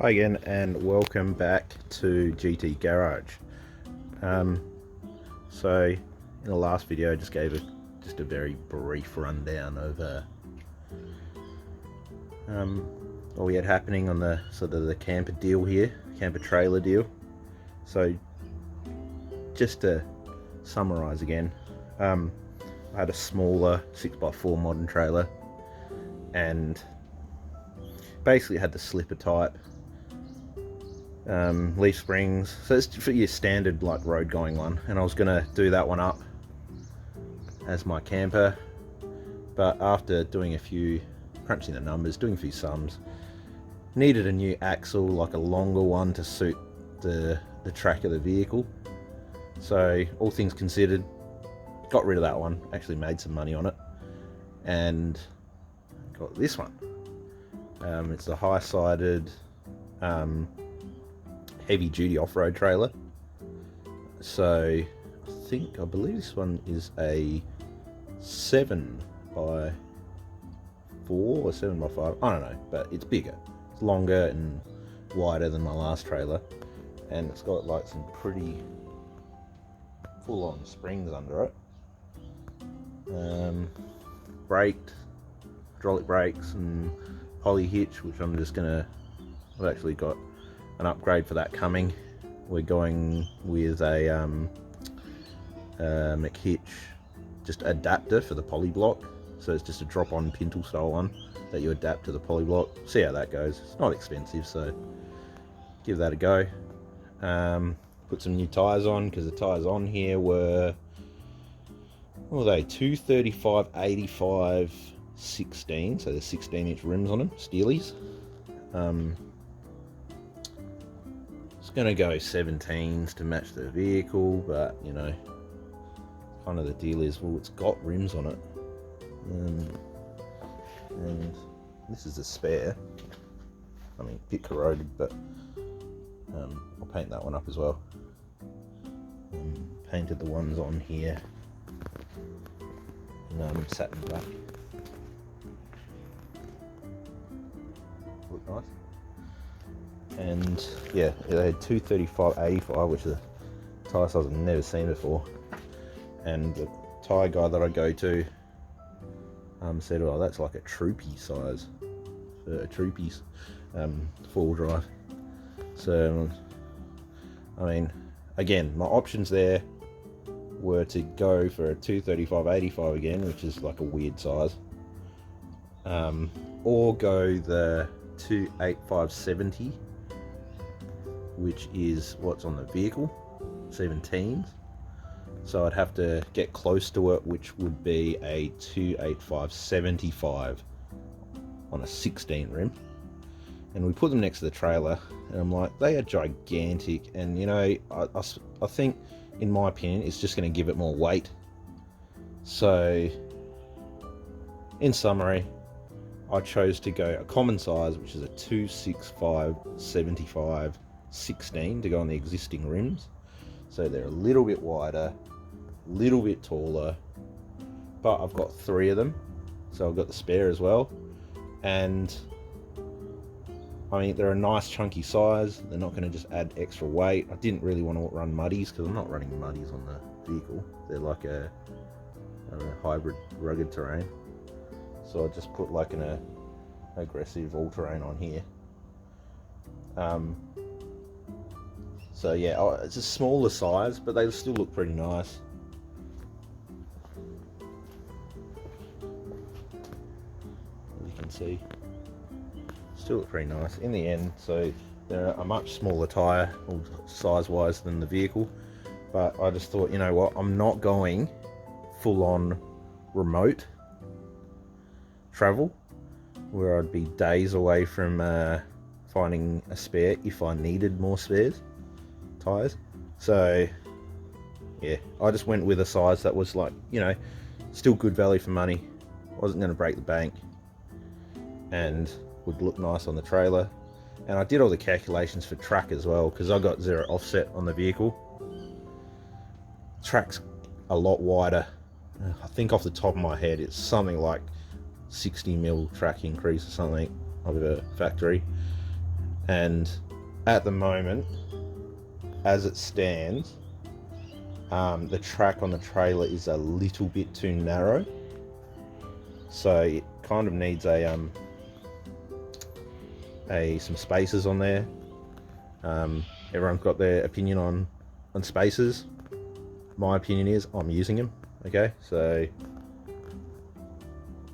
Hi again and welcome back to GT Garage. So in the last video I just gave just a very brief rundown of what we had happening on the sort of the camper deal here, camper trailer deal. So just to summarize again, I had a smaller 6x4 modern trailer and basically had the slipper type, leaf springs, so it's for your standard like road going one, and I was gonna do that one up as my camper, but after doing a few crunching the numbers, doing a few sums, needed a new axle, like a longer one to suit the track of the vehicle. So all things considered, got rid of that one, actually made some money on it, and got this one. It's a high-sided heavy-duty off-road trailer. So I believe this one is a 7x4 or 7x5. I don't know, but it's bigger. It's longer and wider than my last trailer, and it's got like some pretty full-on springs under it. Braked, hydraulic brakes, and poly hitch, which I've actually got an upgrade for that coming. We're going with a McHitch just adapter for the poly block, so it's just a drop-on pintle style one that you adapt to the poly block. See how that goes. It's not expensive, so give that a go. Put some new tires on, because the tires on here were, what were they, 235/85 16, so there's 16-inch rims on them, Steelies. It's gonna go 17s to match the vehicle, but you know, kind of the deal is, well, it's got rims on it, and this is a spare. I mean, a bit corroded, but I'll paint that one up as well. Painted the ones on here in satin black. Look nice. And yeah, they had 235/85, which is a tyre size I've never seen before. And the tyre guy that I go to said, "Oh, that's like a troopy size for a troopy's four-wheel drive." So I mean, again, my options there were to go for a 235/85 again, which is like a weird size, or go the 285/70, which is what's on the vehicle, 17s. So I'd have to get close to it, which would be a 285/75 on a 16 rim. And we put them next to the trailer, and I'm like, they are gigantic, and you know, I think, in my opinion, it's just going to give it more weight. So in summary, I chose to go a common size, which is a 265/75 16 to go on the existing rims. So they're a little bit wider, a little bit taller, but I've got 3 of them, so I've got the spare as well. And I mean, they're a nice chunky size. They're not going to just add extra weight. I didn't really want to run muddies, because I'm not running muddies on the vehicle. They're like a hybrid rugged terrain. So I just put like an aggressive all-terrain on here. So yeah, it's a smaller size, but they still look pretty nice. As you can see, still look pretty nice in the end. So they're a much smaller tyre, size-wise, than the vehicle. But I just thought, you know what, I'm not going full-on remote travel where I'd be days away from finding a spare if I needed more spares tires. So yeah, I just went with a size that was like, you know, still good value for money, wasn't going to break the bank, and would look nice on the trailer. And I did all the calculations for track as well, because I got 0 offset on the vehicle. Track's a lot wider. I think off the top of my head it's something like 60mm track increase or something of a factory, And at the moment, as it stands, the track on the trailer is a little bit too narrow, so it kind of needs some spacers on there. Everyone's got their opinion on spacers. My opinion is I'm using them. Okay, so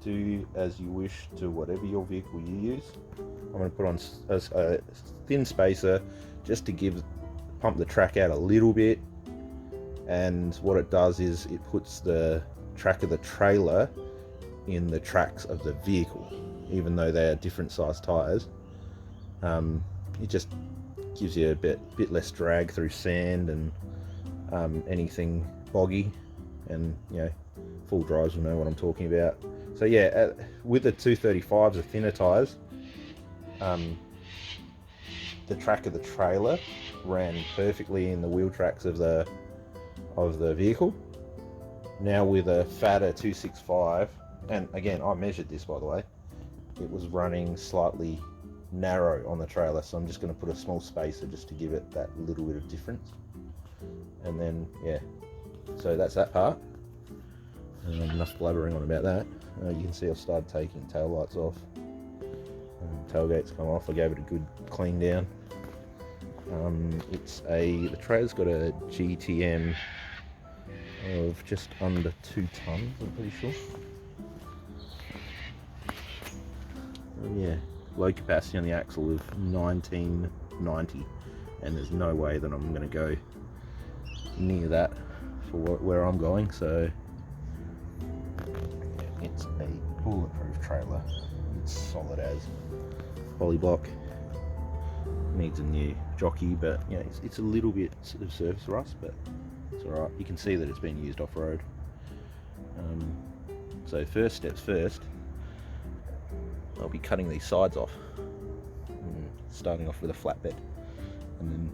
do as you wish to whatever your vehicle you use. I'm going to put on a thin spacer just to pump the track out a little bit, and what it does is it puts the track of the trailer in the tracks of the vehicle, even though they are different size tires. It just gives you a bit less drag through sand and anything boggy, and full drives will know what I'm talking about. So yeah, with the 235s, the thinner tires, the track of the trailer ran perfectly in the wheel tracks of the vehicle. Now with a fatter 265, and again I measured this by the way, it was running slightly narrow on the trailer, so I'm just going to put a small spacer just to give it that little bit of difference. And then yeah, so that's that part. Enough blabbering on about that. You can see I've started taking tail lights off, tailgates come off. I gave it a good clean down. The trailer's got a GTM of just under 2 tons, I'm pretty sure. Yeah, load capacity on the axle of 1990, and there's no way that I'm going to go near that for where I'm going. So yeah, it's a bulletproof trailer. It's solid as poly block. Needs a new jockey, but it's a little bit sort of surface rust, but it's all right. You can see that it's been used off road. So first steps first, I'll be cutting these sides off, starting off with a flatbed, and then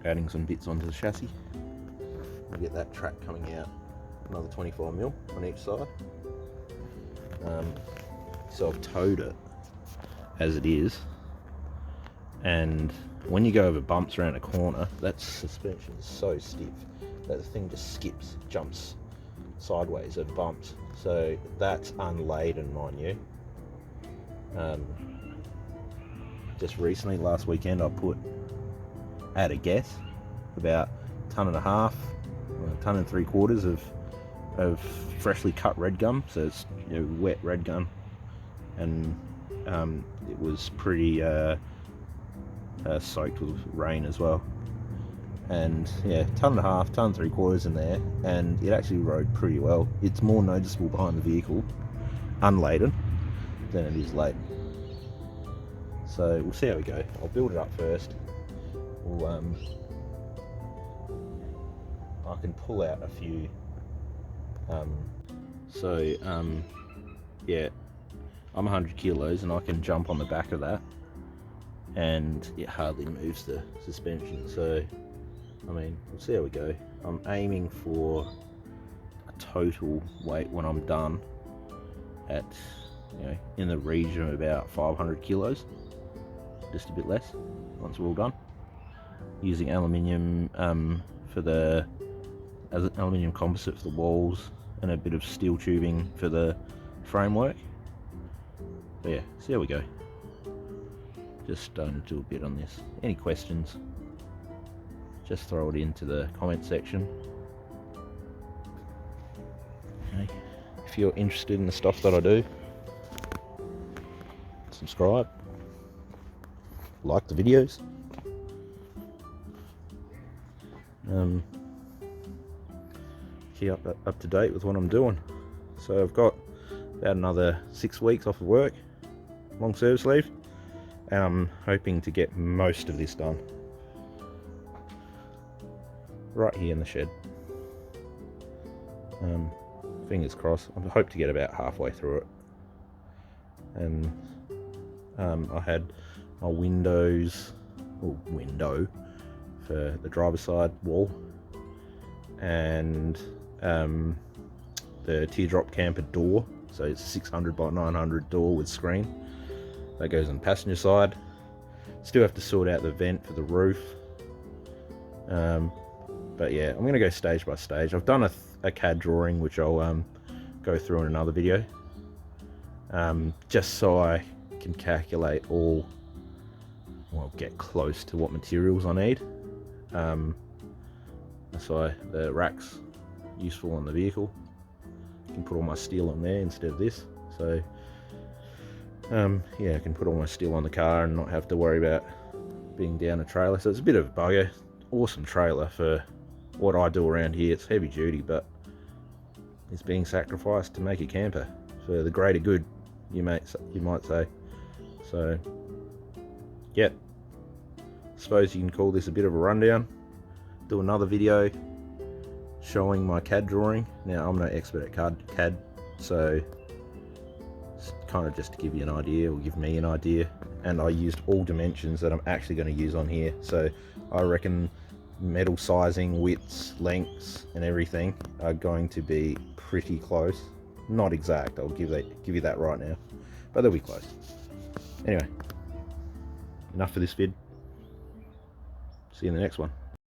adding some bits onto the chassis. We'll get that track coming out another 24mm on each side. So I've towed it as it is, and when you go over bumps around a corner, that suspension is so stiff that the thing just jumps sideways at bumps. So that's unladen, mind you. Just recently, last weekend, I had a guess about 1.5 tons, 1.75 tons of freshly cut red gum. So it's wet red gum, and it was pretty soaked with rain as well. And yeah, 1.5 tons, 1.75 tons in there, and it actually rode pretty well. It's more noticeable behind the vehicle unladen than it is laden. So we'll see how we go. I'll build it up first. I can pull out a few. Yeah, I'm 100 kilos and I can jump on the back of that, and it hardly moves the suspension. So I mean, we'll see how we go. I'm aiming for a total weight when I'm done at in the region of about 500 kilos, just a bit less once we're all done. Using aluminium aluminium composite for the walls, and a bit of steel tubing for the framework. But yeah, see how we go. Just starting to do a bit on this. Any questions, just throw it into the comment section. Okay. If you're interested in the stuff that I do, subscribe, like the videos. Keep up to date with what I'm doing. So I've got about another 6 weeks off of work, long service leave, and I'm hoping to get most of this done right here in the shed. Fingers crossed. I hope to get about halfway through it. And I had my window for the driver's side wall, and the teardrop camper door. So it's a 600 by 900 door with screen that goes on the passenger side. Still have to sort out the vent for the roof. But yeah, I'm going to go stage by stage. I've done a CAD drawing, which I'll go through in another video. Just so I can calculate well, get close to what materials I need. That's why the rack's useful on the vehicle. I can put all my steel on there instead of this. So yeah, I can put all my steel on the car and not have to worry about being down a trailer. So it's a bit of a bugger. Awesome trailer for what I do around here. It's heavy duty, but it's being sacrificed to make a camper for the greater good, you might say. So yeah, suppose you can call this a bit of a rundown. Do another video showing my CAD drawing. Now, I'm no expert at CAD, so it's kind of just to give you an idea, or give me an idea. And I used all dimensions that I'm actually going to use on here. So I reckon metal sizing, widths, lengths, and everything are going to be pretty close. Not exact, I'll give you that right now, but they'll be close. Anyway, enough for this vid. See you in the next one.